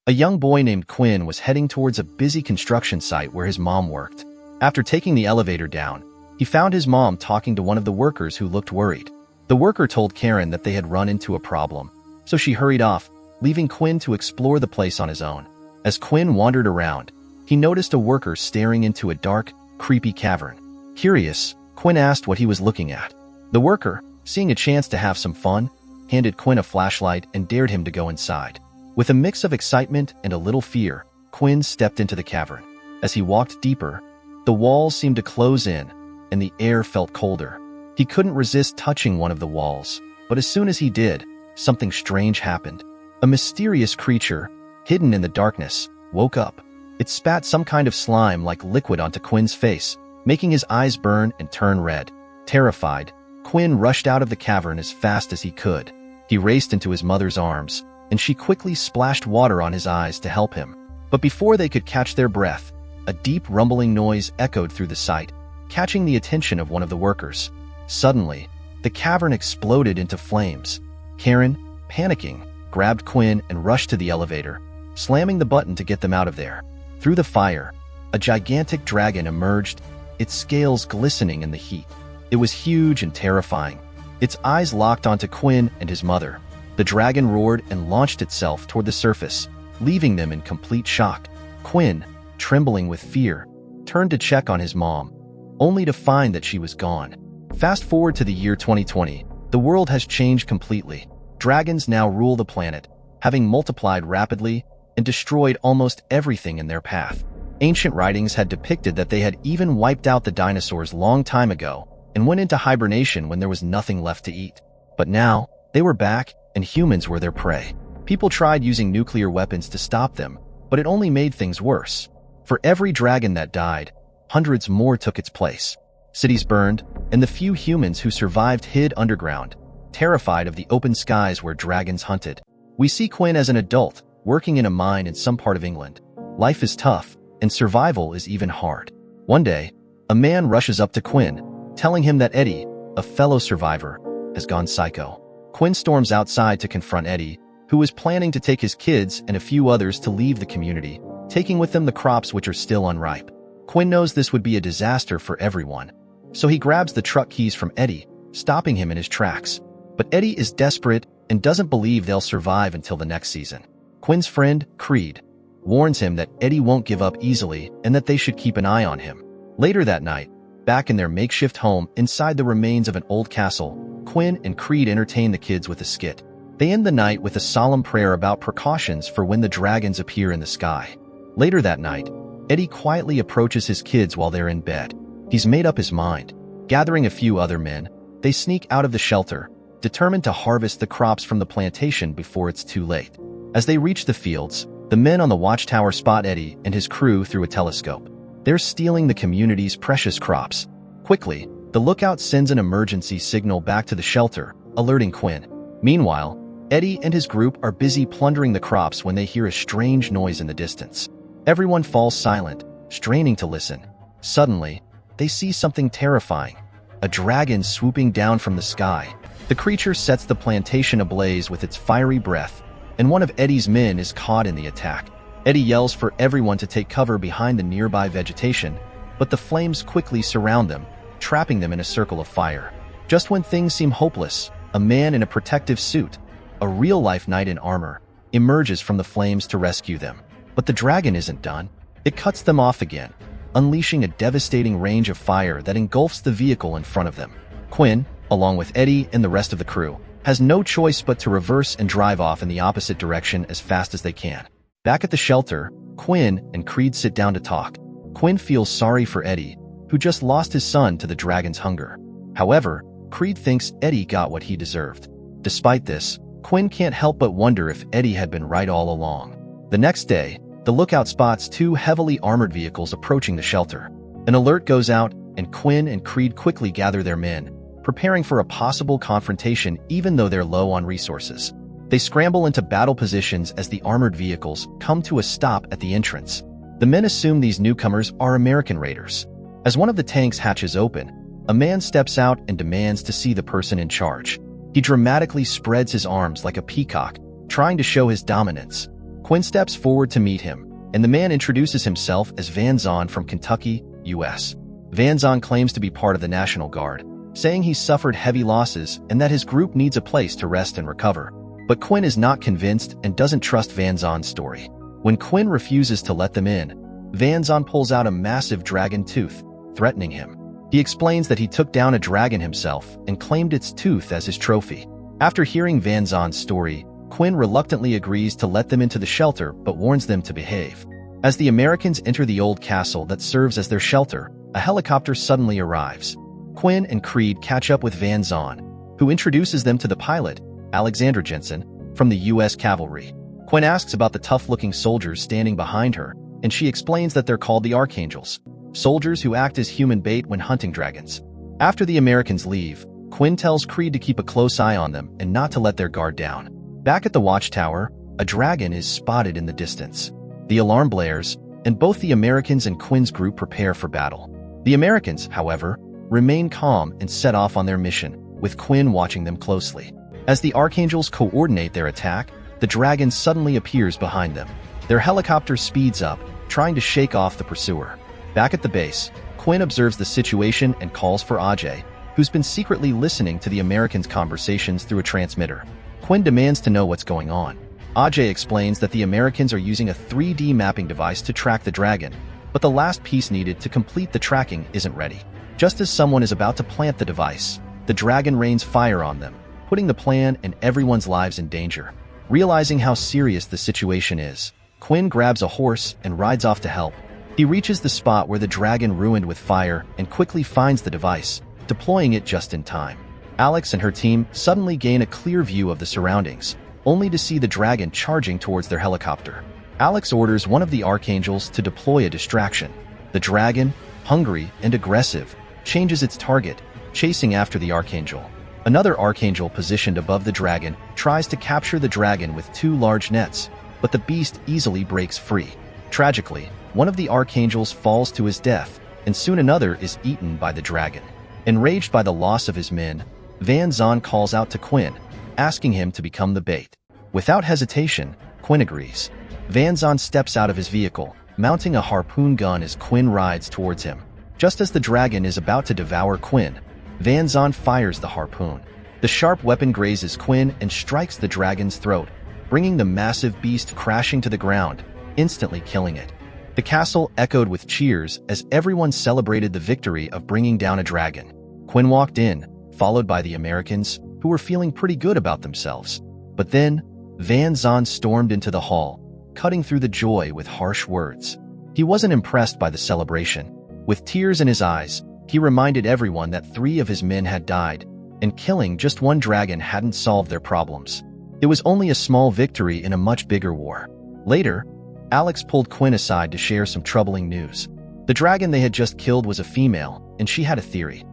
A young boy named Quinn was heading towards a busy construction site where his mom worked. After taking the elevator down, he found his mom talking to one of the workers who looked worried. The worker told Karen that they had run into a problem, so she hurried off, leaving Quinn to explore the place on his own. As Quinn wandered around, he noticed a worker staring into a dark, creepy cavern. Curious, Quinn asked what he was looking at. The worker, seeing a chance to have some fun, handed Quinn a flashlight and dared him to go inside. With a mix of excitement and a little fear, Quinn stepped into the cavern. As he walked deeper, the walls seemed to close in, and the air felt colder. He couldn't resist touching one of the walls, but as soon as he did, something strange happened. A mysterious creature, hidden in the darkness, woke up. It spat some kind of slime-like liquid onto Quinn's face, making his eyes burn and turn red. Terrified, Quinn rushed out of the cavern as fast as he could. He raced into his mother's arms, and she quickly splashed water on his eyes to help him. But before they could catch their breath, a deep rumbling noise echoed through the site, catching the attention of one of the workers. Suddenly, the cavern exploded into flames. Karen, panicking, grabbed Quinn and rushed to the elevator, slamming the button to get them out of there. Through the fire, a gigantic dragon emerged, its scales glistening in the heat. It was huge and terrifying. Its eyes locked onto Quinn and his mother. The dragon roared and launched itself toward the surface, leaving them in complete shock. Quinn, trembling with fear, turned to check on his mom, only to find that she was gone. Fast forward to the year 2020, the world has changed completely. Dragons now rule the planet, having multiplied rapidly and destroyed almost everything in their path. Ancient writings had depicted that they had even wiped out the dinosaurs long time ago and went into hibernation when there was nothing left to eat. But now, they were back, and humans were their prey. People tried using nuclear weapons to stop them, but it only made things worse. For every dragon that died, hundreds more took its place. Cities burned, and the few humans who survived hid underground, terrified of the open skies where dragons hunted. We see Quinn as an adult, working in a mine in some part of England. Life is tough, and survival is even hard. One day, a man rushes up to Quinn, telling him that Eddie, a fellow survivor, has gone psycho. Quinn storms outside to confront Eddie, who is planning to take his kids and a few others to leave the community, taking with them the crops which are still unripe. Quinn knows this would be a disaster for everyone, so he grabs the truck keys from Eddie, stopping him in his tracks. But Eddie is desperate and doesn't believe they'll survive until the next season. Quinn's friend, Creed, warns him that Eddie won't give up easily and that they should keep an eye on him. Later that night, back in their makeshift home inside the remains of an old castle, Quinn and Creed entertain the kids with a skit. They end the night with a solemn prayer about precautions for when the dragons appear in the sky. Later that night, Eddie quietly approaches his kids while they're in bed. He's made up his mind. Gathering a few other men, they sneak out of the shelter, determined to harvest the crops from the plantation before it's too late. As they reach the fields, the men on the watchtower spot Eddie and his crew through a telescope. They're stealing the community's precious crops. Quickly, the lookout sends an emergency signal back to the shelter, alerting Quinn. Meanwhile, Eddie and his group are busy plundering the crops when they hear a strange noise in the distance. Everyone falls silent, straining to listen. Suddenly, they see something terrifying. A dragon swooping down from the sky. The creature sets the plantation ablaze with its fiery breath, and one of Eddie's men is caught in the attack. Eddie yells for everyone to take cover behind the nearby vegetation, but the flames quickly surround them, trapping them in a circle of fire. Just when things seem hopeless, a man in a protective suit, a real-life knight in armor, emerges from the flames to rescue them. But the dragon isn't done. It cuts them off again, unleashing a devastating range of fire that engulfs the vehicle in front of them. Quinn, along with Eddie and the rest of the crew, has no choice but to reverse and drive off in the opposite direction as fast as they can. Back at the shelter, Quinn and Creed sit down to talk. Quinn feels sorry for Eddie, who just lost his son to the dragon's hunger. However, Creed thinks Eddie got what he deserved. Despite this, Quinn can't help but wonder if Eddie had been right all along. The next day, the lookout spots two heavily armored vehicles approaching the shelter. An alert goes out, and Quinn and Creed quickly gather their men, preparing for a possible confrontation even though they're low on resources. They scramble into battle positions as the armored vehicles come to a stop at the entrance. The men assume these newcomers are American raiders. As one of the tanks hatches open, a man steps out and demands to see the person in charge. He dramatically spreads his arms like a peacock, trying to show his dominance. Quinn steps forward to meet him, and the man introduces himself as Van Zon from Kentucky, U.S. Van Zon claims to be part of the National Guard, saying he's suffered heavy losses and that his group needs a place to rest and recover. But Quinn is not convinced and doesn't trust Van Zon's story. When Quinn refuses to let them in, Van Zon pulls out a massive dragon tooth, threatening him. He explains that he took down a dragon himself and claimed its tooth as his trophy. After hearing Van Zon's story, Quinn reluctantly agrees to let them into the shelter but warns them to behave. As the Americans enter the old castle that serves as their shelter, a helicopter suddenly arrives. Quinn and Creed catch up with Van Zon, who introduces them to the pilot, Alexander Jensen, from the U.S. Cavalry. Quinn asks about the tough-looking soldiers standing behind her, and she explains that they're called the Archangels, soldiers who act as human bait when hunting dragons. After the Americans leave, Quinn tells Creed to keep a close eye on them and not to let their guard down. Back at the watchtower, a dragon is spotted in the distance. The alarm blares, and both the Americans and Quinn's group prepare for battle. The Americans, however, remain calm and set off on their mission, with Quinn watching them closely. As the Archangels coordinate their attack, the dragon suddenly appears behind them. Their helicopter speeds up, trying to shake off the pursuer. Back at the base, Quinn observes the situation and calls for Ajay, who's been secretly listening to the Americans' conversations through a transmitter. Quinn demands to know what's going on. Ajay explains that the Americans are using a 3D mapping device to track the dragon, but the last piece needed to complete the tracking isn't ready. Just as someone is about to plant the device, the dragon rains fire on them, putting the plan and everyone's lives in danger. Realizing how serious the situation is, Quinn grabs a horse and rides off to help. He reaches the spot where the dragon ruined with fire and quickly finds the device, deploying it just in time. Alex and her team suddenly gain a clear view of the surroundings, only to see the dragon charging towards their helicopter. Alex orders one of the Archangels to deploy a distraction. The dragon, hungry and aggressive, changes its target, chasing after the Archangel. Another Archangel positioned above the dragon tries to capture the dragon with 2 large nets, but the beast easily breaks free. Tragically, one of the Archangels falls to his death, and soon another is eaten by the dragon. Enraged by the loss of his men, Van Zon calls out to Quinn, asking him to become the bait. Without hesitation, Quinn agrees. Van Zon steps out of his vehicle, mounting a harpoon gun as Quinn rides towards him. Just as the dragon is about to devour Quinn, Van Zon fires the harpoon. The sharp weapon grazes Quinn and strikes the dragon's throat, bringing the massive beast crashing to the ground, instantly killing it. The castle echoed with cheers as everyone celebrated the victory of bringing down a dragon. Quinn walked in, followed by the Americans, who were feeling pretty good about themselves. But then, Van Zon stormed into the hall, cutting through the joy with harsh words. He wasn't impressed by the celebration. With tears in his eyes, he reminded everyone that 3 of his men had died, and killing just one dragon hadn't solved their problems. It was only a small victory in a much bigger war. Later, Alex pulled Quinn aside to share some troubling news. The dragon they had just killed was a female, and she had a theory.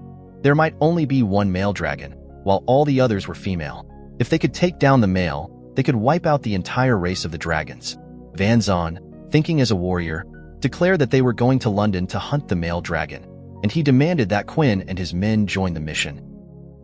There might only be one male dragon, while all the others were female. If they could take down the male, they could wipe out the entire race of the dragons. Van Zon, thinking as a warrior, declared that they were going to London to hunt the male dragon, and he demanded that Quinn and his men join the mission.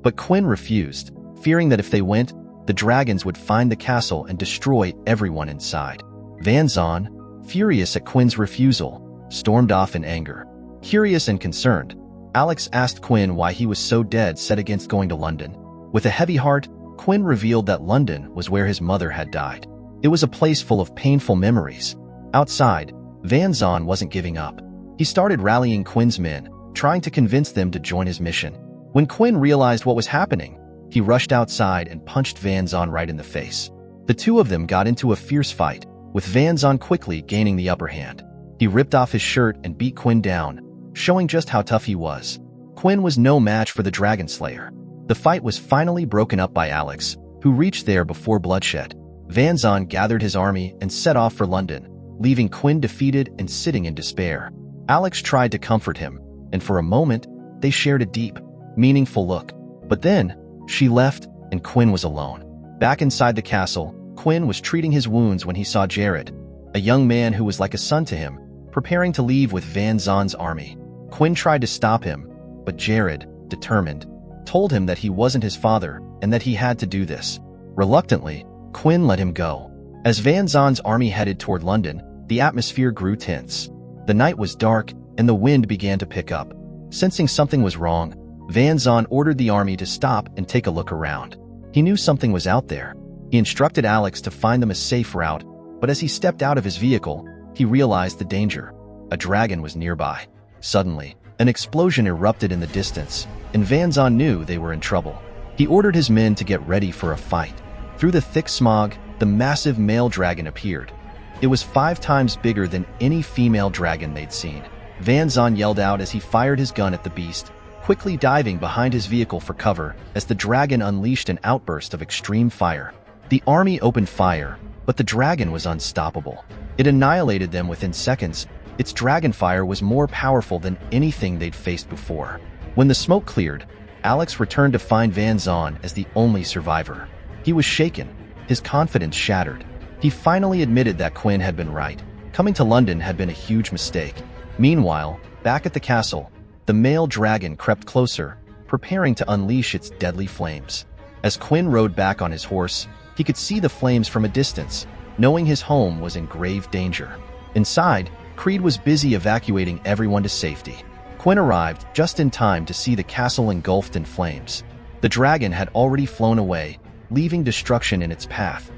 But Quinn refused, fearing that if they went, the dragons would find the castle and destroy everyone inside. Van Zon, furious at Quinn's refusal, stormed off in anger. Curious and concerned, Alex asked Quinn why he was so dead set against going to London. With a heavy heart, Quinn revealed that London was where his mother had died. It was a place full of painful memories. Outside, Van Zon wasn't giving up. He started rallying Quinn's men, trying to convince them to join his mission. When Quinn realized what was happening, he rushed outside and punched Van Zon right in the face. The 2 of them got into a fierce fight, with Van Zon quickly gaining the upper hand. He ripped off his shirt and beat Quinn down, showing just how tough he was. Quinn was no match for the Dragon Slayer. The fight was finally broken up by Alex, who reached there before bloodshed. Van Zon gathered his army and set off for London, leaving Quinn defeated and sitting in despair. Alex tried to comfort him, and for a moment, they shared a deep, meaningful look. But then, she left, and Quinn was alone. Back inside the castle, Quinn was treating his wounds when he saw Jared, a young man who was like a son to him, preparing to leave with Van Zon's army. Quinn tried to stop him, but Jared, determined, told him that he wasn't his father and that he had to do this. Reluctantly, Quinn let him go. As Van Zon's army headed toward London, the atmosphere grew tense. The night was dark, and the wind began to pick up. Sensing something was wrong, Van Zon ordered the army to stop and take a look around. He knew something was out there. He instructed Alex to find them a safe route, but as he stepped out of his vehicle, he realized the danger. A dragon was nearby. Suddenly, an explosion erupted in the distance, and Van Zon knew they were in trouble. He ordered his men to get ready for a fight. Through the thick smog, the massive male dragon appeared. It was 5 times bigger than any female dragon they'd seen. Van Zon yelled out as he fired his gun at the beast, quickly diving behind his vehicle for cover as the dragon unleashed an outburst of extreme fire. The army opened fire, but the dragon was unstoppable. It annihilated them within seconds. Its dragon fire was more powerful than anything they'd faced before. When the smoke cleared, Alex returned to find Van Zon as the only survivor. He was shaken, his confidence shattered. He finally admitted that Quinn had been right. Coming to London had been a huge mistake. Meanwhile, back at the castle, the male dragon crept closer, preparing to unleash its deadly flames. As Quinn rode back on his horse, he could see the flames from a distance, knowing his home was in grave danger. Inside, Creed was busy evacuating everyone to safety. Quinn arrived just in time to see the castle engulfed in flames. The dragon had already flown away, leaving destruction in its path.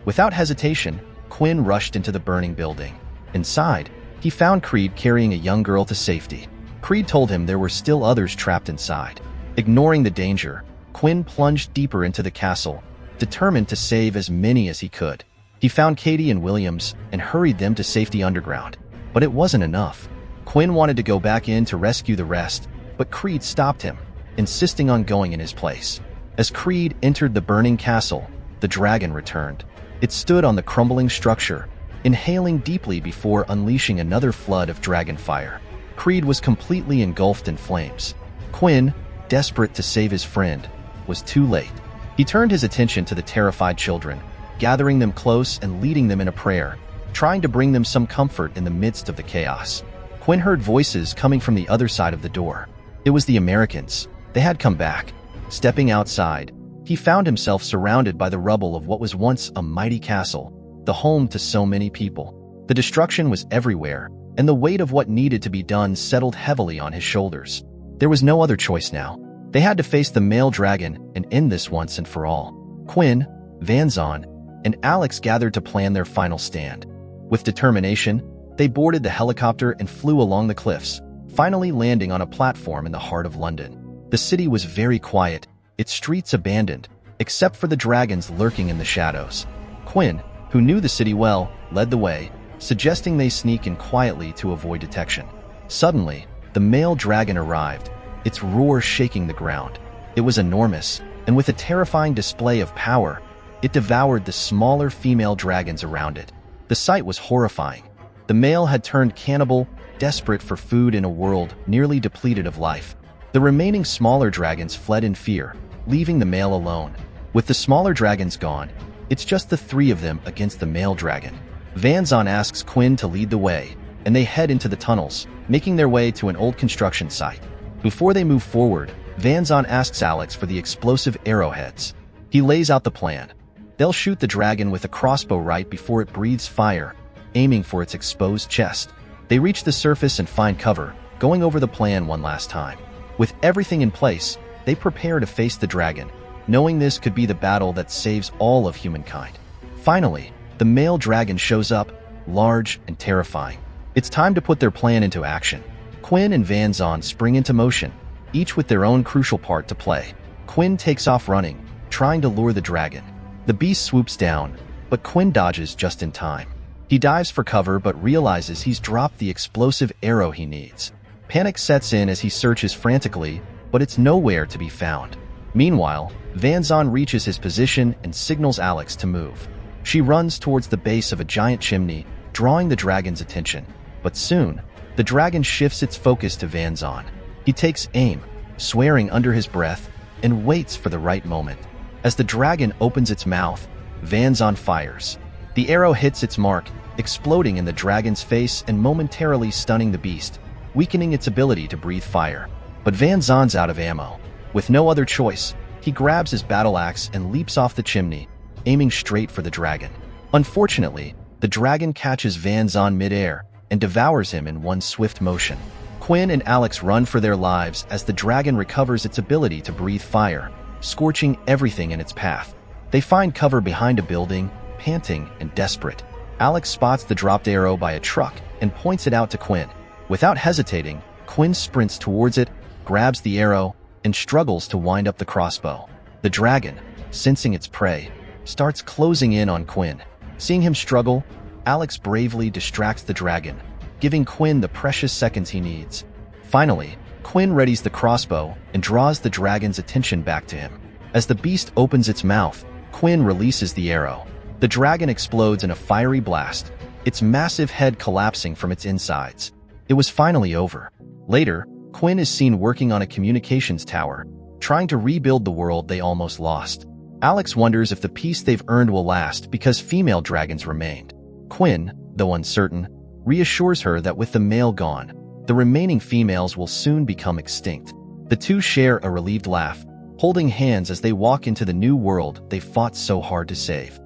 Without hesitation, Quinn rushed into the burning building. Inside, he found Creed carrying a young girl to safety. Creed told him there were still others trapped inside. Ignoring the danger, Quinn plunged deeper into the castle, determined to save as many as he could. He found Katie and Williams and hurried them to safety underground. But it wasn't enough. Quinn wanted to go back in to rescue the rest, but Creed stopped him, insisting on going in his place. As Creed entered the burning castle, the dragon returned. It stood on the crumbling structure, inhaling deeply before unleashing another flood of dragon fire. Creed was completely engulfed in flames. Quinn, desperate to save his friend, was too late. He turned his attention to the terrified children, gathering them close and leading them in a prayer, trying to bring them some comfort in the midst of the chaos. Quinn heard voices coming from the other side of the door. It was the Americans. They had come back. Stepping outside, he found himself surrounded by the rubble of what was once a mighty castle, the home to so many people. The destruction was everywhere, and the weight of what needed to be done settled heavily on his shoulders. There was no other choice now. They had to face the male dragon and end this once and for all. Quinn, Van Zon, and Alex gathered to plan their final stand. With determination, they boarded the helicopter and flew along the cliffs, finally landing on a platform in the heart of London. The city was very quiet, its streets abandoned, except for the dragons lurking in the shadows. Quinn, who knew the city well, led the way, suggesting they sneak in quietly to avoid detection. Suddenly, the male dragon arrived, its roar shaking the ground. It was enormous, and with a terrifying display of power, it devoured the smaller female dragons around it. The sight was horrifying. The male had turned cannibal, desperate for food in a world nearly depleted of life. The remaining smaller dragons fled in fear, leaving the male alone. With the smaller dragons gone, it's just the 3 of them against the male dragon. Van Zon asks Quinn to lead the way, and they head into the tunnels, making their way to an old construction site. Before they move forward, Van Zon asks Alex for the explosive arrowheads. He lays out the plan. They'll shoot the dragon with a crossbow right before it breathes fire, aiming for its exposed chest. They reach the surface and find cover, going over the plan one last time. With everything in place, they prepare to face the dragon, knowing this could be the battle that saves all of humankind. Finally, the male dragon shows up, large and terrifying. It's time to put their plan into action. Quinn and Van Zon spring into motion, each with their own crucial part to play. Quinn takes off running, trying to lure the dragon. The beast swoops down, but Quinn dodges just in time. He dives for cover but realizes he's dropped the explosive arrow he needs. Panic sets in as he searches frantically, but it's nowhere to be found. Meanwhile, Van Zon reaches his position and signals Alex to move. She runs towards the base of a giant chimney, drawing the dragon's attention. But soon, the dragon shifts its focus to Van Zon. He takes aim, swearing under his breath, and waits for the right moment. As the dragon opens its mouth, Van Zon fires. The arrow hits its mark, exploding in the dragon's face and momentarily stunning the beast, weakening its ability to breathe fire. But Van Zon's out of ammo. With no other choice, he grabs his battle axe and leaps off the chimney, aiming straight for the dragon. Unfortunately, the dragon catches Van Zan midair and devours him in one swift motion. Quinn and Alex run for their lives as the dragon recovers its ability to breathe fire, scorching everything in its path. They find cover behind a building, panting and desperate. Alex spots the dropped arrow by a truck and points it out to Quinn. Without hesitating, Quinn sprints towards it, grabs the arrow, and struggles to wind up the crossbow. The dragon, sensing its prey, starts closing in on Quinn. Seeing him struggle, Alex bravely distracts the dragon, giving Quinn the precious seconds he needs. Finally, Quinn readies the crossbow and draws the dragon's attention back to him. As the beast opens its mouth, Quinn releases the arrow. The dragon explodes in a fiery blast, its massive head collapsing from its insides. It was finally over. Later, Quinn is seen working on a communications tower, trying to rebuild the world they almost lost. Alex wonders if the peace they've earned will last because female dragons remained. Quinn, though uncertain, reassures her that with the male gone, the remaining females will soon become extinct. The two share a relieved laugh, holding hands as they walk into the new world they fought so hard to save.